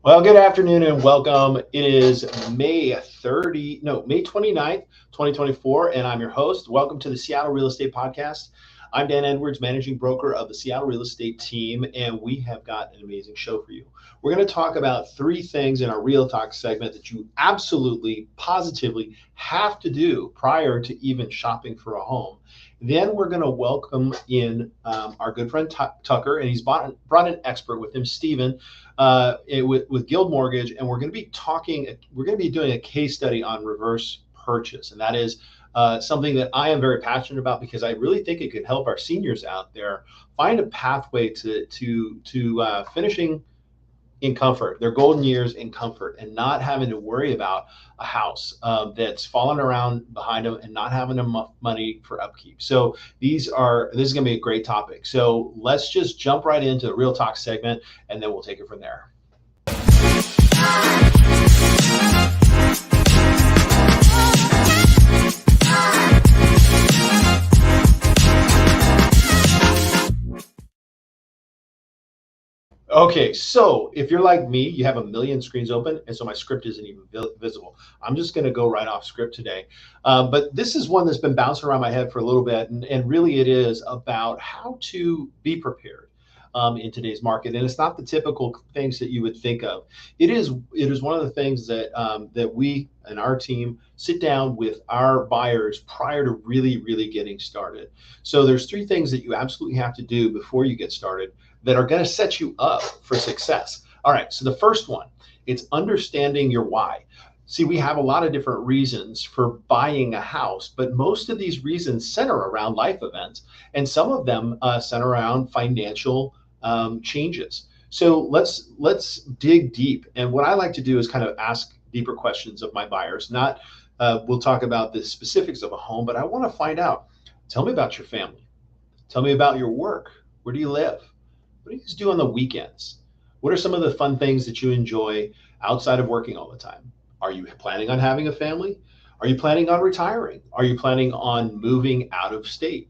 Well, good afternoon and welcome. It is May 29th, 2024, and I'm your host. Welcome to the Seattle Real Estate Podcast. I'm Dan Edwards, managing broker of the Seattle Real Estate team, and we have got an amazing show for you. We're going to talk about three things in our Real Talk segment that you absolutely, positively have to do prior to even shopping for a home. Then we're going to welcome in our good friend Tucker, and he's brought an expert with him, Steven, with Guild Mortgage, and we're going to be doing a case study on reverse purchase, and that is something that I am very passionate about because I really think it could help our seniors out there find a pathway to finishing in comfort, their golden years in comfort, and not having to worry about a house that's falling around behind them and not having enough money for upkeep. So this is going to be a great topic. So let's just jump right into the Real Talk segment, and then we'll take it from there. Okay, so if you're like me, you have a million screens open, and so my script isn't even visible. I'm just going to go right off script today. But this is one that's been bouncing around my head for a little bit, and really it is about how to be prepared in today's market. And it's not the typical things that you would think of. It is one of the things that we and our team sit down with our buyers prior to really getting started. So there's three things that you absolutely have to do before you get started that are going to set you up for success. All right, so the first one, it's understanding your why. See, we have a lot of different reasons for buying a house, but most of these reasons center around life events, and some of them center around financial changes. So let's dig deep. And what I like to do is kind of ask deeper questions of my buyers. Not we'll talk about the specifics of a home, but I want to find out. Tell me about your family. Tell me about your work. Where do you live? What do you guys do on the weekends? What are some of the fun things that you enjoy outside of working all the time? Are you planning on having a family? Are you planning on retiring? Are you planning on moving out of state?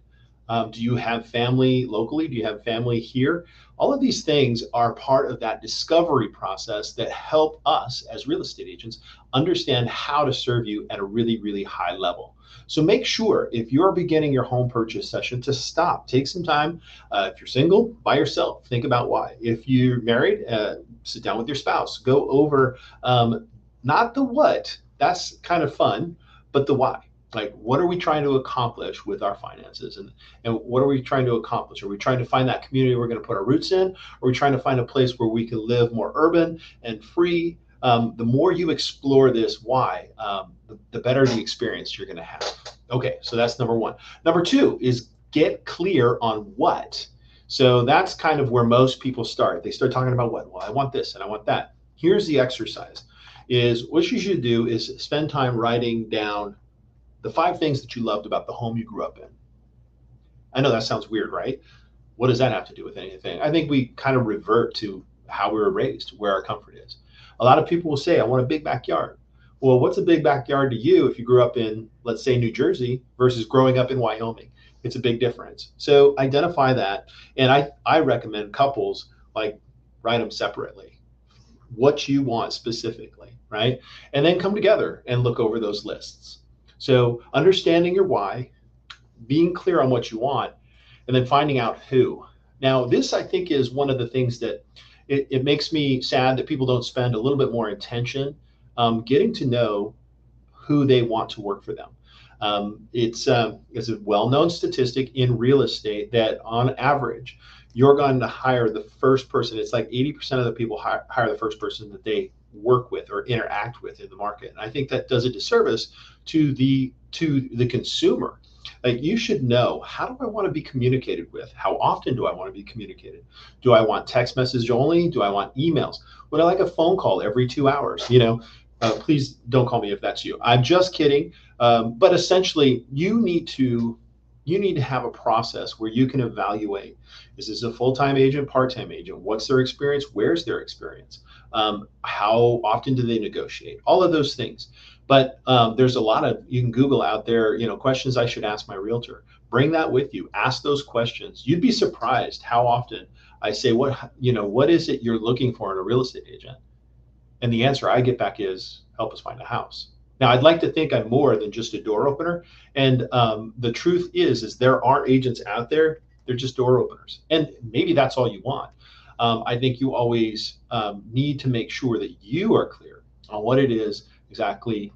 Do you have family locally? Do you have family here? All of these things are part of that discovery process that help us as real estate agents understand how to serve you at a really high level. So make sure if you're beginning your home purchase session to stop, take some time. If you're single, by yourself, think about why. If you're married, sit down with your spouse, go over not the what, that's kind of fun, but the why. Like, what are we trying to accomplish with our finances, and what are we trying to accomplish? Are we trying to find that community we're going to put our roots in? Are we trying to find a place where we can live more urban and free? The more you explore this why, the better the experience you're going to have. Okay, so that's number one. Number two is get clear on what. So that's kind of where most people start. They start talking about what? Well, I want this and I want that. Here's the exercise. Is what you should do is spend time writing down the five things that you loved about the home you grew up in. I know that sounds weird, right? What does that have to do with anything? I think we kind of revert to how we were raised, where our comfort is. A lot of people will say, I want a big backyard. Well, what's a big backyard to you if you grew up in, let's say, New Jersey versus growing up in Wyoming? It's a big difference. So identify that. And I recommend couples like write them separately, what you want specifically, right? And then come together and look over those lists. So understanding your why, being clear on what you want, and then finding out who. Now, this I think is one of the things that it makes me sad that people don't spend a little bit more attention getting to know who they want to work for them. It's a well-known statistic in real estate that on average, you're going to hire the first person. It's like 80% of the people hire the first person that they work with or interact with in the market. And I think that does a disservice to the consumer. Like, you should know, how do I want to be communicated with? How often do I want to be communicated? Do I want text message only? Do I want emails? Would I like a phone call every 2 hours? Please don't call me if that's you. I'm just kidding. But essentially, you need to have a process where you can evaluate, is this a full-time agent, part-time agent? What's their experience? Where's their experience? How often do they negotiate? All of those things. But there's a lot of, you can Google out there, questions I should ask my realtor. Bring that with you. Ask those questions. You'd be surprised how often I say, what is it you're looking for in a real estate agent? And the answer I get back is, help us find a house. Now, I'd like to think I'm more than just a door opener. And the truth is there are agents out there. They're just door openers. And maybe that's all you want. I think you always need to make sure that you are clear on what it is exactly,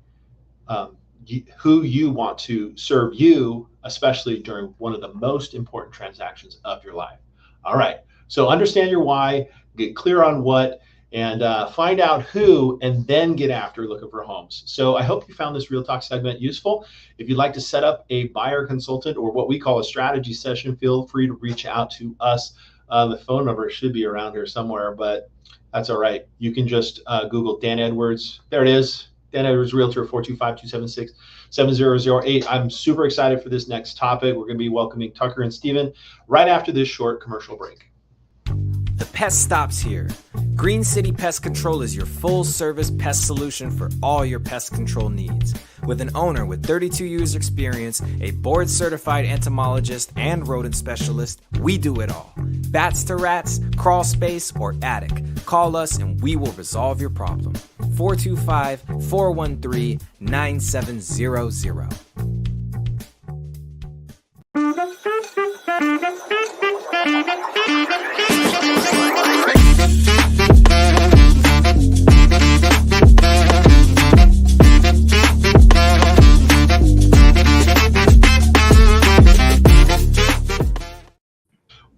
who you want to serve you, especially during one of the most important transactions of your life. All right. So understand your why, get clear on what, and find out who, and then get after looking for homes. So I hope you found this Real Talk segment useful. If you'd like to set up a buyer consultant or what we call a strategy session, feel free to reach out to us. The phone number should be around here somewhere, but that's all right. You can just Google Dan Edwards. There it is. Dan Edwards Realtor, 425-276-7008. I'm super excited for this next topic. We're going to be welcoming Tucker and Steven right after this short commercial break. The pest stops here. Green City Pest Control is your full-service pest solution for all your pest control needs. With an owner with 32 years experience, a board-certified entomologist, and rodent specialist, we do it all. Bats to rats, crawl space, or attic. Call us and we will resolve your problem. 425-413-9700.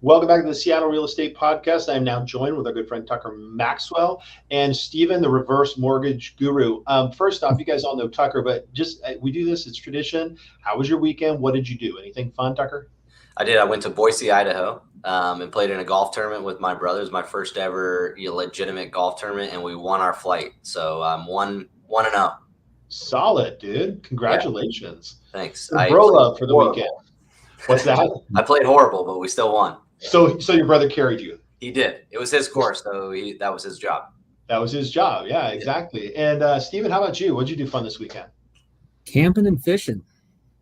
Welcome back to the Seattle Real Estate Podcast. I am now joined with our good friend Tucker Maxwell and Steven, the reverse mortgage guru. First off, you guys all know Tucker, but just we do this, it's tradition. How was your weekend? What did you do? Anything fun, Tucker? I did. I went to Boise, Idaho, and played in a golf tournament with my brothers. My first ever legitimate golf tournament, and we won our flight. So I'm 1-0. Solid, dude. Congratulations. Yeah. Thanks. Bro love for the weekend. What's that? I played horrible, but we still won. So your brother carried you? He did. It was his course, so that was his job. That was his job. Yeah, exactly. And Steven, how about you? What'd you do fun this weekend? Camping and fishing.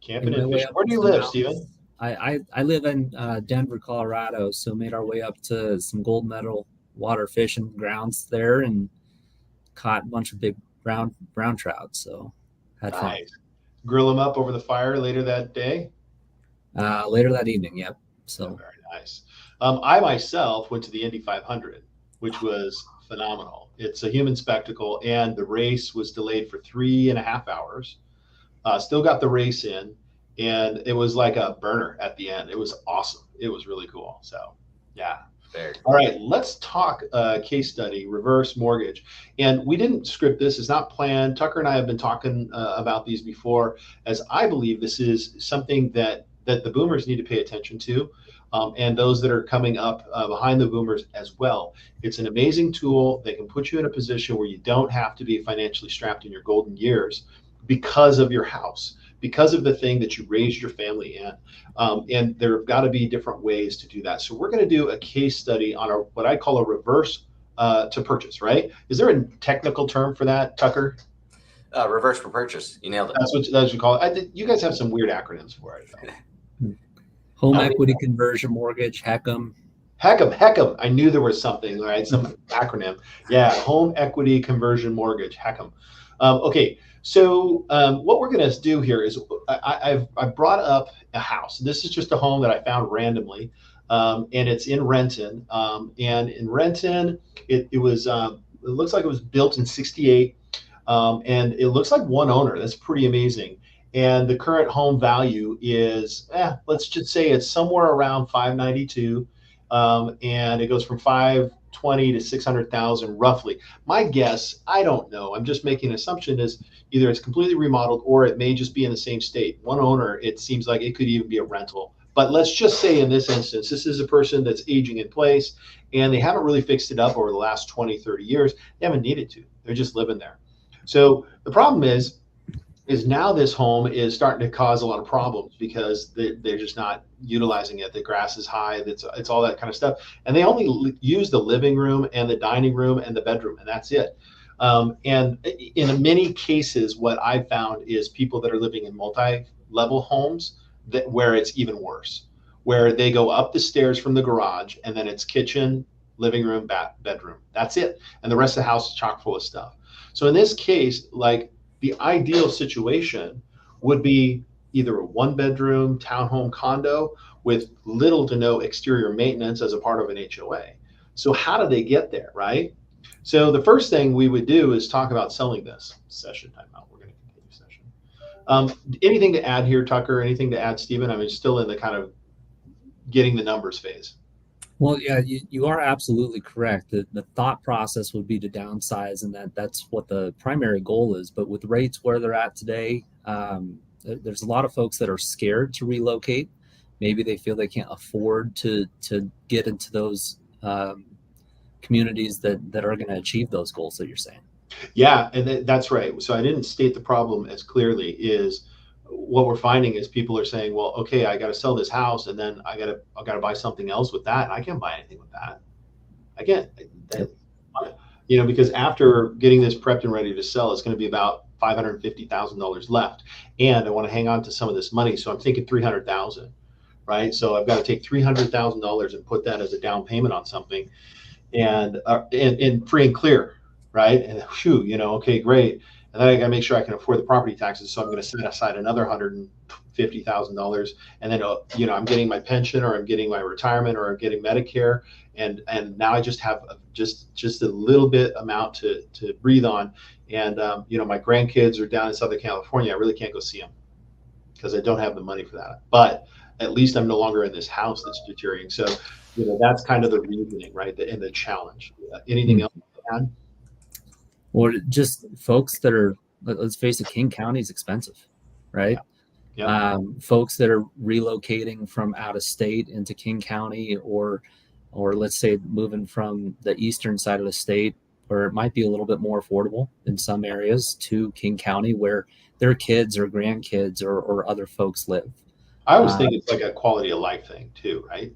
Camping and fishing. Where do you live, Steven? I live in Denver, Colorado, so made our way up to some gold medal water fishing grounds there and caught a bunch of big brown trout. So had fun. Nice. Grill them up over the fire later that day? Later that evening, yep. So very nice. I myself went to the Indy 500, which was phenomenal. It's a human spectacle, and the race was delayed for 3.5 hours. Still got the race in, and it was like a burner at the end. It was awesome. It was really cool. So, yeah. Fair. All right, let's talk case study, reverse mortgage. And we didn't script this. It's not planned. Tucker and I have been talking about these before, as I believe this is something that the boomers need to pay attention to, and those that are coming up behind the boomers as well. It's an amazing tool that can put you in a position where you don't have to be financially strapped in your golden years because of your house, because of the thing that you raised your family in. And there have got to be different ways to do that. So we're going to do a case study on what I call a reverse to purchase, right? Is there a technical term for that, Tucker? Reverse for purchase. You nailed it. That's what you call it. You guys have some weird acronyms for it, though. Home equity conversion mortgage, HECM. HECM. I knew there was something, right? Some acronym. Yeah, home equity conversion mortgage, HECM. Okay, so what we're going to do here is I brought up a house. This is just a home that I found randomly, and it's in Renton. And in Renton, it looks like it was built in '68, and it looks like one owner. That's pretty amazing. And the current home value is, let's just say it's somewhere around 592, and it goes from 520 to 600,000 roughly. My guess, I don't know. I'm just making an assumption is either it's completely remodeled or it may just be in the same state. One owner, it seems like it could even be a rental. But let's just say in this instance, this is a person that's aging in place and they haven't really fixed it up over the last 20, 30 years. They haven't needed to. They're just living there. So the problem is now this home is starting to cause a lot of problems because they're just not utilizing it. The grass is high, it's all that kind of stuff. And they only use the living room and the dining room and the bedroom, and that's it. And in many cases, what I've found is people that are living in multi-level homes where it's even worse, where they go up the stairs from the garage and then it's kitchen, living room, bedroom. That's it. And the rest of the house is chock full of stuff. So in this case, like the ideal situation would be either a one bedroom townhome condo with little to no exterior maintenance as a part of an HOA. So how do they get there, right? So the first thing we would do is talk about selling this. Session timeout. We're going to continue session. Anything to add here, Tucker? Anything to add, Stephen? I mean, still in the kind of getting the numbers phase. Well, yeah, you are absolutely correct. The thought process would be to downsize, and that's what the primary goal is. But with rates where they're at today, there's a lot of folks that are scared to relocate. Maybe they feel they can't afford to get into those communities that are going to achieve those goals that you're saying. Yeah, and that's right. So I didn't state the problem as clearly. Is what we're finding is people are saying, well, okay, I got to sell this house, and then I got to buy something else with that. And I can't buy anything with that. I can't, because after getting this prepped and ready to sell, it's going to be about $550,000 left, and I want to hang on to some of this money. So I'm thinking 300,000, right? So I've got to take $300,000 and put that as a down payment on something, and free and clear, right? And okay, great. And then I got to make sure I can afford the property taxes. So I'm going to set aside another $150,000, and then I'm getting my pension, or I'm getting my retirement, or I'm getting Medicare, and now I just have just a little bit amount to breathe on. And my grandkids are down in Southern California. I really can't go see them because I don't have the money for that. But at least I'm no longer in this house that's deteriorating. So that's kind of the reasoning, right? And the challenge. Anything else to add? Or just folks that are, let's face it, King County is expensive, right? Yeah. Folks that are relocating from out of state into King County, or let's say moving from the eastern side of the state, where it might be a little bit more affordable in some areas, to King County where their kids or grandkids or other folks live. I always think it's like a quality of life thing too, right?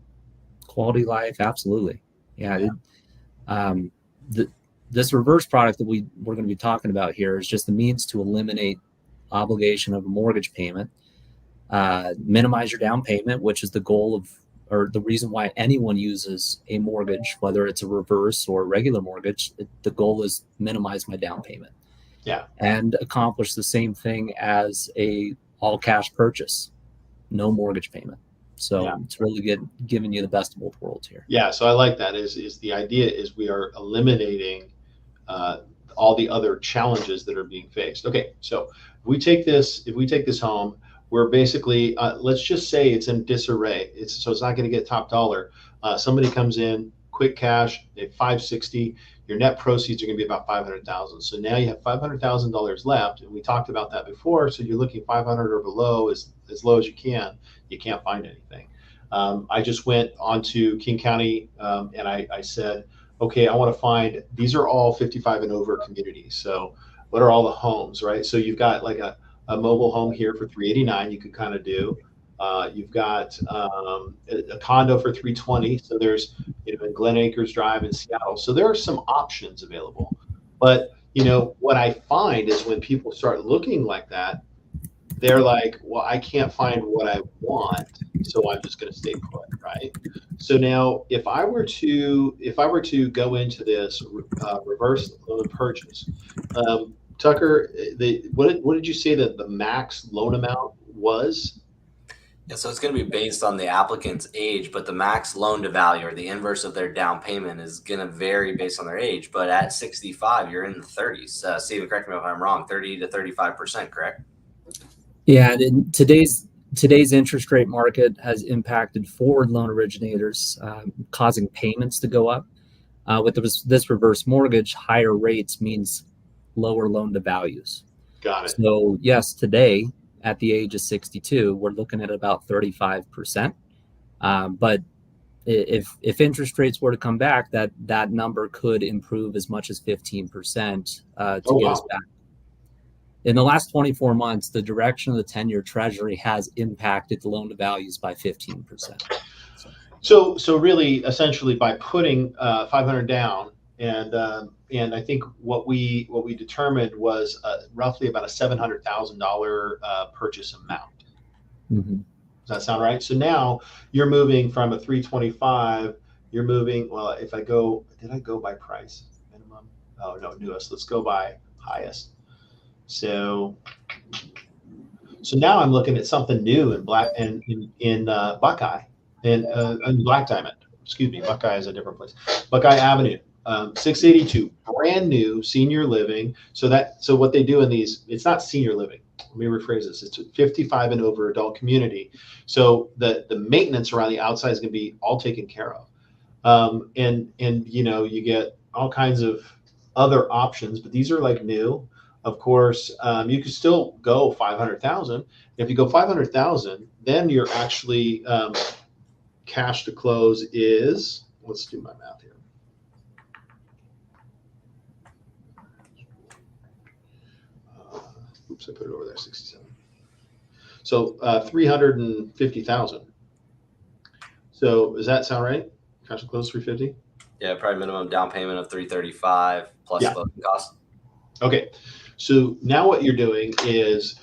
Quality of life, absolutely. Yeah. This reverse product that we're going to be talking about here is just the means to eliminate obligation of a mortgage payment, minimize your down payment, which is the goal of, or the reason why anyone uses a mortgage, whether it's a reverse or a regular mortgage. The goal is minimize my down payment. Yeah. And accomplish the same thing as a all cash purchase, no mortgage payment. So it's really giving you the best of both worlds here. Yeah. So I like that. Is the idea is we are eliminating all the other challenges that are being faced. Okay, so if we take this home, we're basically let's just say it's in disarray. It's not going to get top dollar. Somebody comes in, quick cash, they $560. Your net proceeds are going to be about $500,000. So now you have $500,000 left, and we talked about that before. So you're looking 500 or below, as low as you can. You can't find anything. I just went onto King County, and I said, okay, I want to find, these are all 55 and over communities. So what are all the homes, right? So you've got like a mobile home here for $389 you could kind of do. You've got a condo for $320. So there's, in Glen Acres Drive in Seattle. So there are some options available. But, what I find is when people start looking like that, they're like, well, I can't find what I want, so I'm just going to stay put, right? So now, if I were to go into this reverse loan purchase, Tucker, what did you say that the max loan amount was? Yeah, so it's going to be based on the applicant's age, but the max loan to value, or the inverse of their down payment, is going to vary based on their age. But at 65, you're in the 30s. Steven, correct me if I'm wrong, 30 to 35%, correct? Yeah, today's interest rate market has impacted forward loan originators, causing payments to go up. With this reverse mortgage, higher rates means lower loan to values. Got it. So yes, today at the age of 62, we're looking at about 35%. But if interest rates were to come back, that number could improve as much as 15% to get us back. In the last 24 months, the direction of the 10-year Treasury has impacted the loan to values by 15%. So really, essentially, by putting 500 down, and I think what we determined was roughly about a $700,000 purchase amount. Mm-hmm. Does that sound right? So now you're moving from a 325. You're moving. Well, if I go, did I go by price minimum? Oh no, newest. Let's go by highest. So now I'm looking at something new in black and in Buckeye and Black Diamond. Excuse me, Buckeye is a different place. Buckeye Avenue, 682, brand new senior living. So what they do in these, it's not senior living. Let me rephrase this. It's a 55 and over adult community. So the maintenance around the outside is going to be all taken care of. And you get all kinds of other options, but these are like new. Of course, you could still go 500,000. If you go 500,000, then you're actually cash to close is, let's do my math here. Oops, I put it over there, 67. So 350,000. So does that sound right? Cash to close 350? Yeah, probably minimum down payment of 335 plus closing costs. Okay, so now what you're doing is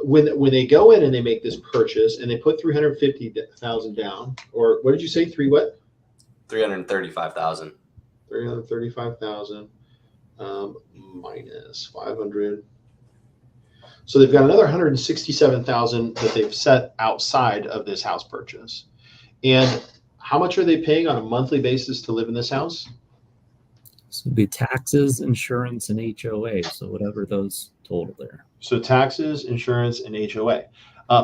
when they go in and they make this purchase and they put 350,000 down, or what did you say? 335,000. 335,000 minus 500. So they've got another 167,000 that they've set outside of this house purchase. And how much are they paying on a monthly basis to live in this house? So it'd be taxes, insurance, and HOA. So whatever those total there. So taxes, insurance, and HOA.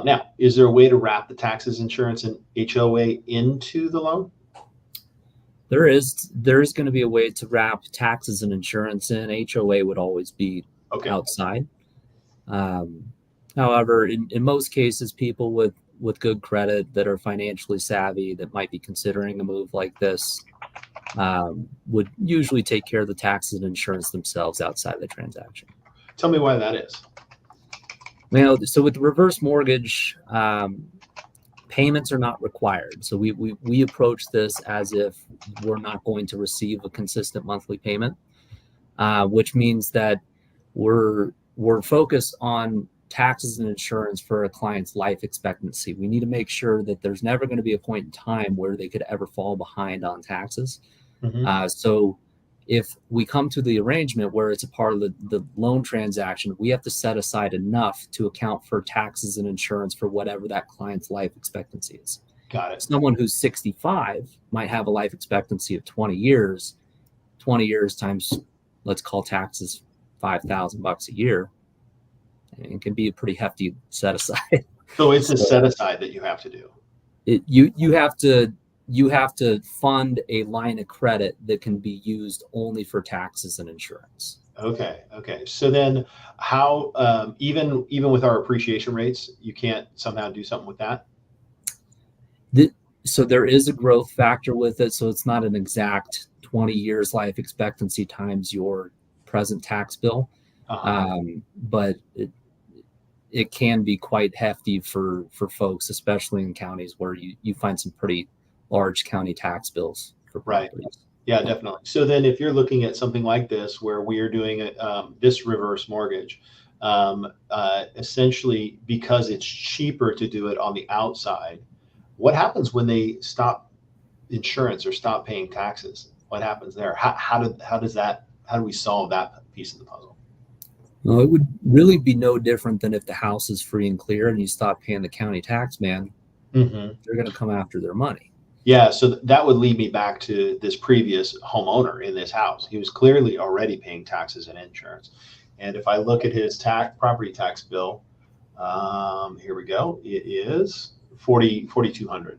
Now, is there a way to wrap the taxes, insurance, and HOA into the loan? There is going to be a way to wrap taxes and insurance in. HOA would always be outside. However, in most cases, people with good credit that are financially savvy that might be considering a move like this would usually take care of the taxes and insurance themselves outside the transaction. Tell me why that is. Well, so with the reverse mortgage, payments are not required. So we approach this as if we're not going to receive a consistent monthly payment, which means that we're focused on taxes and insurance for a client's life expectancy. We need to make sure that there's never going to be a point in time where they could ever fall behind on taxes. Mm-hmm. So if we come to the arrangement where it's a part of the loan transaction, we have to set aside enough to account for taxes and insurance for whatever that client's life expectancy is. Got it. Someone who's 65 might have a life expectancy of 20 years. 20 years times, let's call taxes $5,000 a year. And it can be a pretty hefty set aside. So it's a set aside that you have to do. You have to fund a line of credit that can be used only for taxes and insurance. Okay. So then how, even with our appreciation rates, you can't somehow do something with that? So there is a growth factor with it. So it's not an exact 20 years life expectancy times your present tax bill. But it can be quite hefty for folks, especially in counties where you find some pretty large county tax bills for properties. Right. Yeah, definitely. So then if you're looking at something like this, where we are doing this reverse mortgage, essentially because it's cheaper to do it on the outside, what happens when they stop insurance or stop paying taxes? What happens there? How do we solve that piece of the puzzle? Well, it would really be no different than if the house is free and clear and you stop paying the county tax man. Mm-hmm. They're going to come after their money. Yeah, so that would lead me back to this previous homeowner in this house. He was clearly already paying taxes and insurance. And if I look at his property tax bill, here we go. It is $4,200.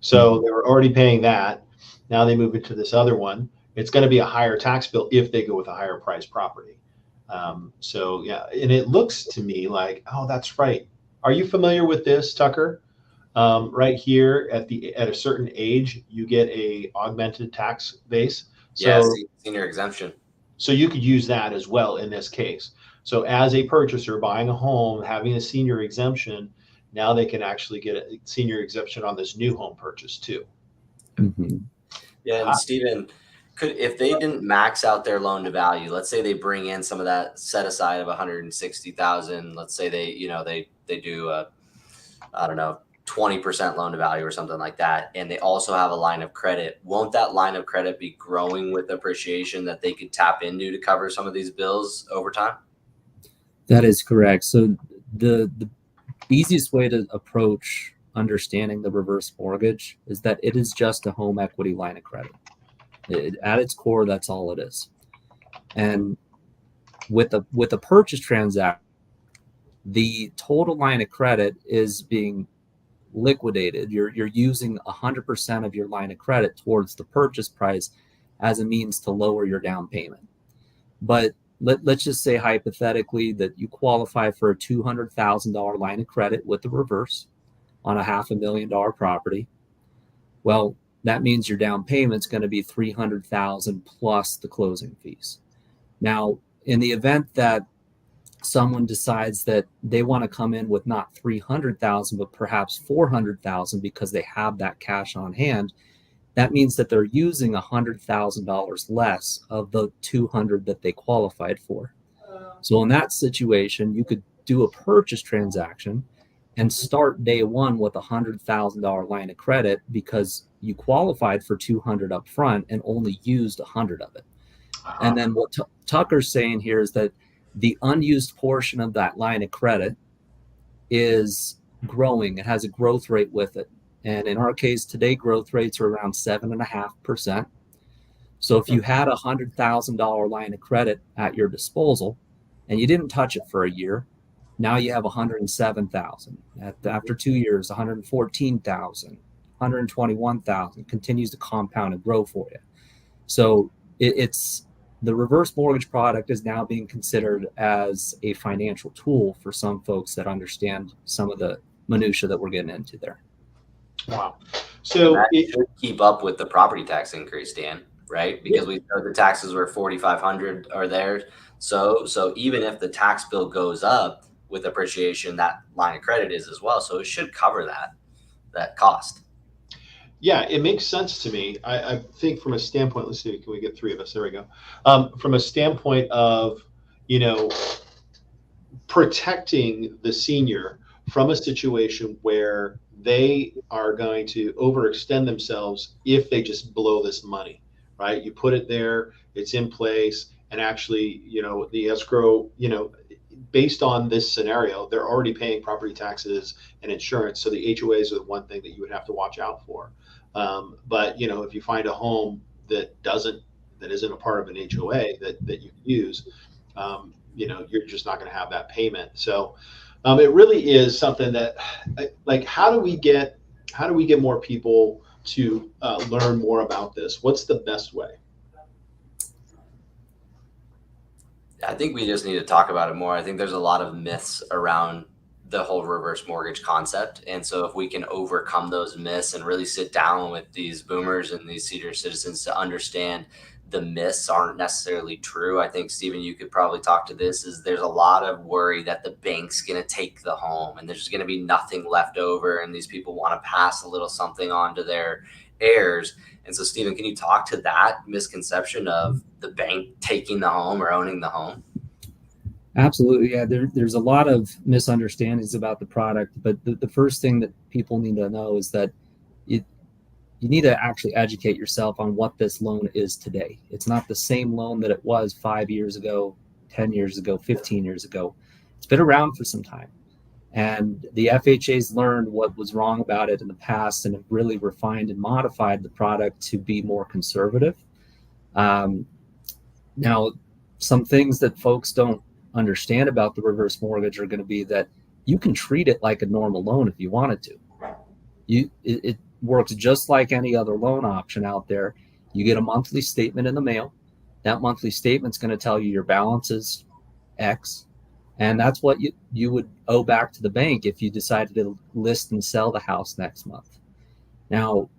So they were already paying that. Now they move into this other one. It's going to be a higher tax bill if they go with a higher price property. So yeah, and it looks to me like, oh, that's right. Are you familiar with this, Tucker? Right here at a certain age, you get a augmented tax base. So, senior exemption. So you could use that as well in this case. So as a purchaser buying a home, having a senior exemption, now they can actually get a senior exemption on this new home purchase too. Mm-hmm. Yeah, and Stephen, if they didn't max out their loan to value, let's say they bring in some of that set aside of 160,000. Let's say they do I don't know, 20% loan to value or something like that, and they also have a line of credit, won't that line of credit be growing with appreciation that they could tap into to cover some of these bills over time? That is correct. So the easiest way to approach understanding the reverse mortgage is that it is just a home equity line of credit. At its core, that's all it is. And with a purchase transaction, the total line of credit is being liquidated. You're using 100% of your line of credit towards the purchase price as a means to lower your down payment. But let's just say hypothetically that you qualify for a $200,000 line of credit with the reverse on a $500,000 property. Well, that means your down payment's going to be $300,000 plus the closing fees. Now, in the event that someone decides that they want to come in with not 300,000 but perhaps 400,000 because they have that cash on hand, that means that they're using $100,000 less of the 200 that they qualified for. So in that situation, you could do a purchase transaction and start day one with $100,000 line of credit because you qualified for 200 up front and only used 100 of it. And then what Tucker's saying here is that the unused portion of that line of credit is growing. It has a growth rate with it. And in our case today, growth rates are around 7.5%. So if you had a $100,000 line of credit at your disposal and you didn't touch it for a year, now you have 107,000. After 2 years, 114,000, 121,000, continues to compound and grow for you. So it's the reverse mortgage product is now being considered as a financial tool for some folks that understand some of the minutia that we're getting into there. Wow. So it should keep up with the property tax increase, Dan, right? Because we know the taxes were 4,500 are there. So even if the tax bill goes up with appreciation, that line of credit is as well. So it should cover that cost. Yeah, it makes sense to me. I think from a standpoint, let's see, can we get three of us? There we go. From a standpoint of, protecting the senior from a situation where they are going to overextend themselves if they just blow this money, right? You put it there, it's in place, and actually, the escrow, based on this scenario, they're already paying property taxes and insurance. So the HOAs are the one thing that you would have to watch out for. But if you find a home that isn't a part of an HOA that you use, you're just not going to have that payment. So it really is something that, like, how do we get more people to learn more about this? What's the best way? I think we just need to talk about it more. I think there's a lot of myths around the whole reverse mortgage concept. And so if we can overcome those myths and really sit down with these boomers and these senior citizens to understand the myths aren't necessarily true. I think, Stephen, you could probably talk to this, is there's a lot of worry that the bank's going to take the home and there's going to be nothing left over. And these people want to pass a little something on to their heirs. And so, Stephen, can you talk to that misconception of the bank taking the home or owning the home? Absolutely. Yeah, there's a lot of misunderstandings about the product, but the first thing that people need to know is that you need to actually educate yourself on what this loan is today. It's not the same loan that it was 5 years ago, 10 years ago, 15 years ago. It's been around for some time. And the FHA's learned what was wrong about it in the past and have really refined and modified the product to be more conservative. Now, some things that folks don't understand about the reverse mortgage are going to be that you can treat it like a normal loan if you wanted to. It works just like any other loan option out there. You get a monthly statement in the mail. That monthly statement's going to tell you your balance is X, and that's what you would owe back to the bank if you decided to list and sell the house next month. Now,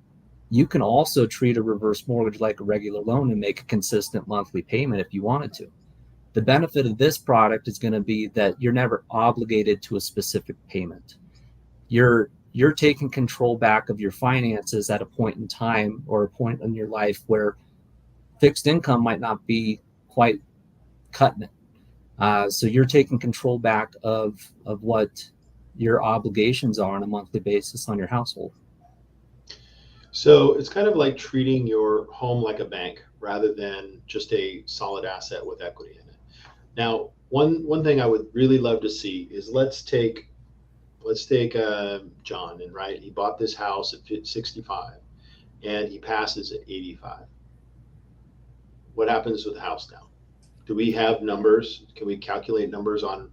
you can also treat a reverse mortgage like a regular loan and make a consistent monthly payment if you wanted to. The benefit of this product is going to be that you're never obligated to a specific payment. You're taking control back of your finances at a point in time or a point in your life where fixed income might not be quite cutting it. So you're taking control back of what your obligations are on a monthly basis on your household. So it's kind of like treating your home like a bank rather than just a solid asset with equity in it. Now, one thing I would really love to see is let's take John, and right, he bought this house at 65 and he passes at 85. What happens with the house now? Do we have numbers? Can we calculate numbers on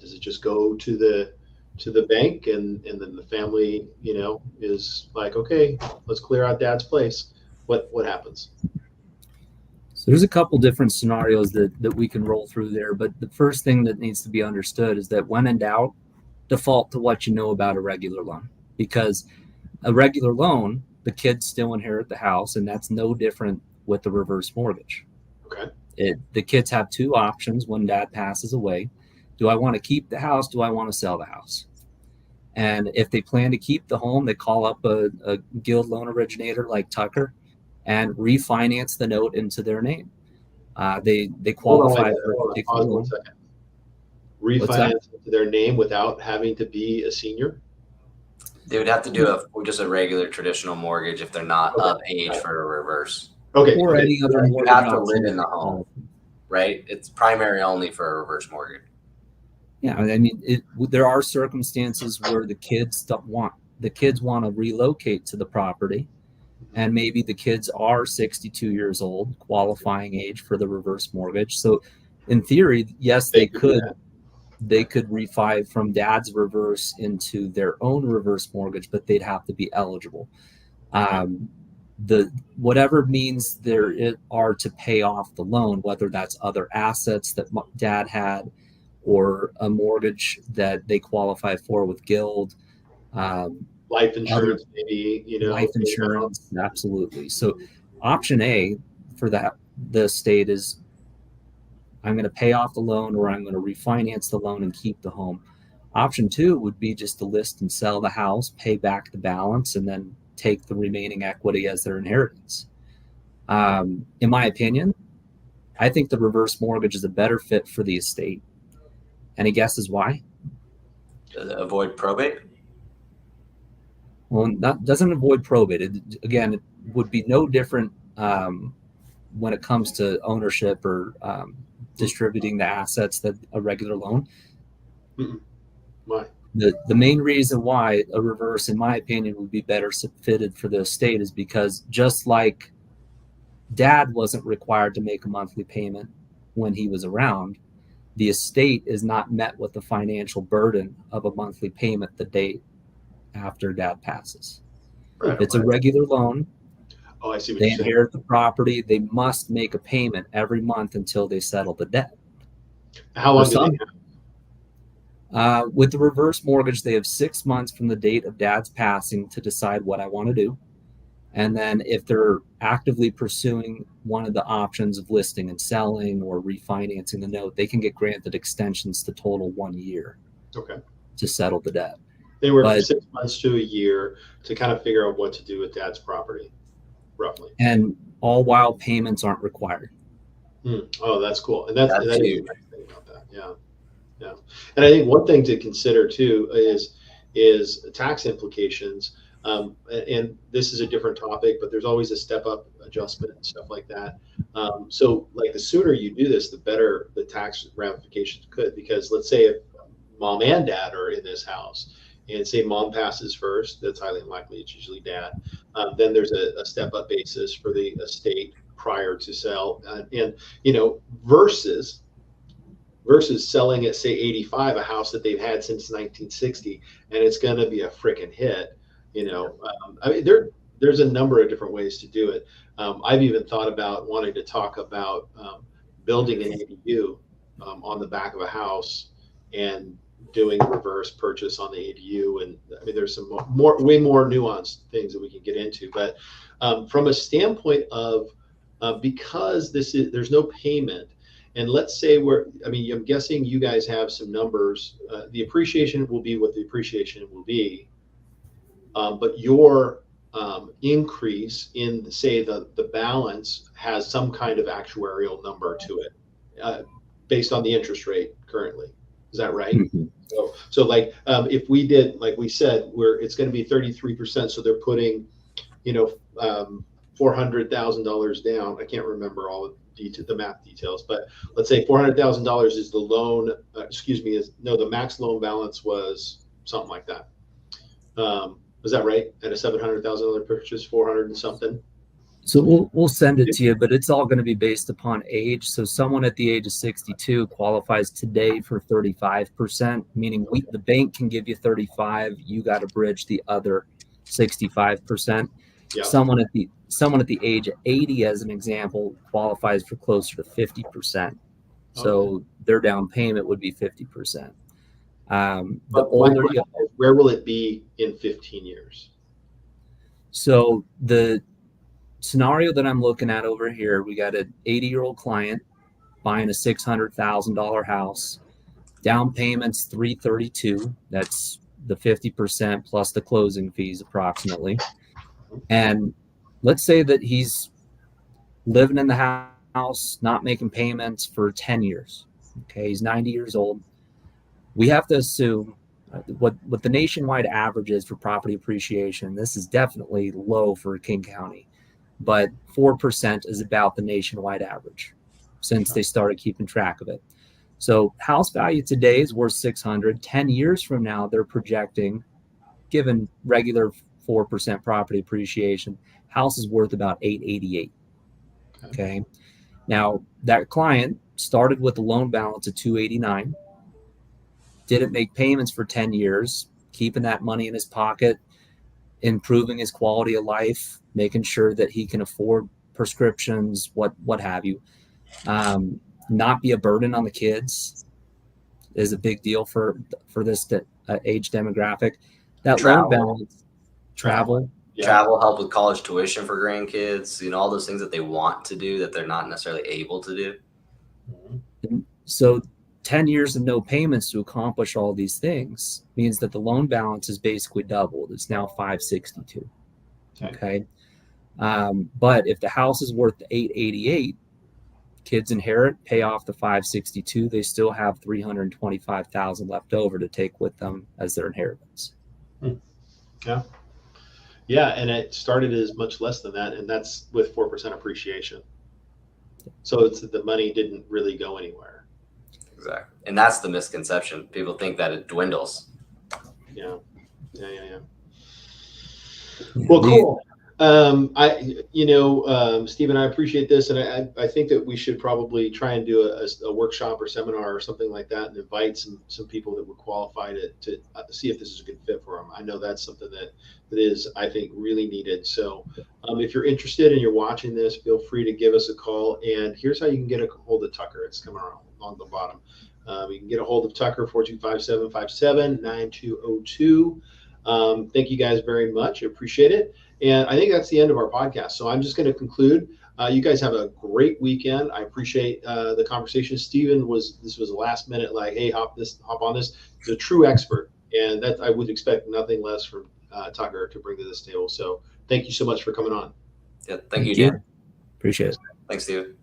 does it just go to the bank, and then the family, is like, okay, let's clear out dad's place? What happens? So there's a couple different scenarios that we can roll through there. But the first thing that needs to be understood is that when in doubt, default to what you know about a regular loan. Because a regular loan, the kids still inherit the house, and that's no different with the reverse mortgage. Okay. The kids have two options when dad passes away. Do I want to keep the house? Do I want to sell the house? And if they plan to keep the home, they call up a guild loan originator like Tucker and refinance the note into their name. They qualify for a particular Pause 1 loan. second. What's that? Refinance into their name without having to be a senior? They would have to do just a regular traditional mortgage if they're not of age for a reverse. Okay. Or okay. any other You mortgage have to option. live in the home, right? It's primary only for a reverse mortgage. Yeah, I mean, there are circumstances where the kids want to relocate to the property, and maybe the kids are 62 years old, qualifying age for the reverse mortgage. So, in theory, yes, they could refi from dad's reverse into their own reverse mortgage, but they'd have to be eligible. The whatever means there are to pay off the loan, whether that's other assets that dad had, or a mortgage that they qualify for with Guild, Life insurance, maybe, life insurance, absolutely. So, option A for the state is I'm going to pay off the loan, or I'm going to refinance the loan and keep the home. Option 2 would be just to list and sell the house, pay back the balance, and then take the remaining equity as their inheritance. In my opinion, I think the reverse mortgage is a better fit for the estate. Any guesses why? Avoid probate? Well, that doesn't avoid probate. It would be no different when it comes to ownership or distributing the assets that a regular loan. Why? The main reason why a reverse, in my opinion, would be better fitted for the estate is because just like dad wasn't required to make a monthly payment when he was around, the estate is not met with the financial burden of a monthly payment the day after dad passes. Right, it's a regular loan. Oh, I see what They you're saying. inherit the property. They must make a payment every month until they settle the debt. How long do they have? With the reverse mortgage, they have 6 months from the date of dad's passing to decide what I want to do. And then if they're actively pursuing one of the options of listing and selling or refinancing the note, they can get granted extensions to total 1 year to settle the debt. They work from 6 months to a year to kind of figure out what to do with dad's property, roughly. And all while payments aren't required. Oh, that's cool. And that is huge. the nice thing about that. Yeah. And I think one thing to consider too is tax implications. And this is a different topic, but there's always a step up adjustment and stuff like that. So like the sooner you do this, the better the tax ramifications could, because let's say if mom and dad are in this house and say mom passes first, that's highly unlikely. It's usually dad. Then there's a step up basis for the estate prior to sell. And versus selling at say 85, a house that they've had since 1960, and it's going to be a freaking hit. I mean, there's a number of different ways to do it. I've even thought about wanting to talk about building an ADU on the back of a house and doing a reverse purchase on the ADU. And I mean, there's some way more nuanced things that we can get into. But from a standpoint of because there's no payment, and let's say I'm guessing you guys have some numbers. The appreciation will be what the appreciation will be. But your increase in, say, the balance has some kind of actuarial number to it based on the interest rate currently. Is that right? Mm-hmm. So like if we did, like we said, it's going to be 33%. So they're putting, $400,000 down. I can't remember all the math details, but let's say $400,000 is the loan. The max loan balance was something like that. Was that right? At a $700,000 purchase, 400 and something. So we'll send it to you, but it's all going to be based upon age. So someone at the age of 62 qualifies today for 35%, meaning the bank can give you 35. You got to bridge the other 65%. Yeah. Someone at the age of 80, as an example, qualifies for closer to 50%. So their down payment would be 50%. Where will it be in 15 years? So the scenario that I'm looking at over here, we got an 80-year-old client buying a $600,000 house. Down payment's $332. That's the 50% plus the closing fees approximately. And let's say that he's living in the house, not making payments for 10 years. Okay, he's 90 years old. We have to assume what the nationwide average is for property appreciation. This is definitely low for King County, but 4% is about the nationwide average since they started keeping track of it. So house value today is worth 600. 10 years from now, they're projecting, given regular 4% property appreciation, house is worth about 888. Okay. Now that client started with a loan balance of 289, didn't make payments for 10 years, keeping that money in his pocket, improving his quality of life, making sure that he can afford prescriptions, what have you. Not be a burden on the kids is a big deal for this age demographic. That loan balance, travel help with college tuition for grandkids, all those things that they want to do that they're not necessarily able to do. And so 10 years of no payments to accomplish all these things means that the loan balance is basically doubled. It's now 562. Okay. But if the house is worth 888, kids inherit, pay off the 562, they still have 325,000 left over to take with them as their inheritance. Yeah, and it started as much less than that, and that's with 4% appreciation. So it's the money didn't really go anywhere. Exactly, and that's the misconception. People think that it dwindles. Yeah. Well, cool. Stephen, I appreciate this, and I think that we should probably try and do a workshop or seminar or something like that, and invite some people that would qualify to see if this is a good fit for them. I know that's something that is, I think, really needed. So, if you're interested and you're watching this, feel free to give us a call. And here's how you can get a hold of Tucker. It's coming around along the bottom. You can get a hold of Tucker 425-757-9202. Thank you guys very much. I appreciate it. And I think that's the end of our podcast. So I'm just going to conclude. You guys have a great weekend. I appreciate the conversation. Stephen this was a last minute, like, hey, hop on this. He's a true expert. And that I would expect nothing less from Tucker to bring to this table. So thank you so much for coming on. Yeah, thank you, Dan. Appreciate it. Thanks, Stephen.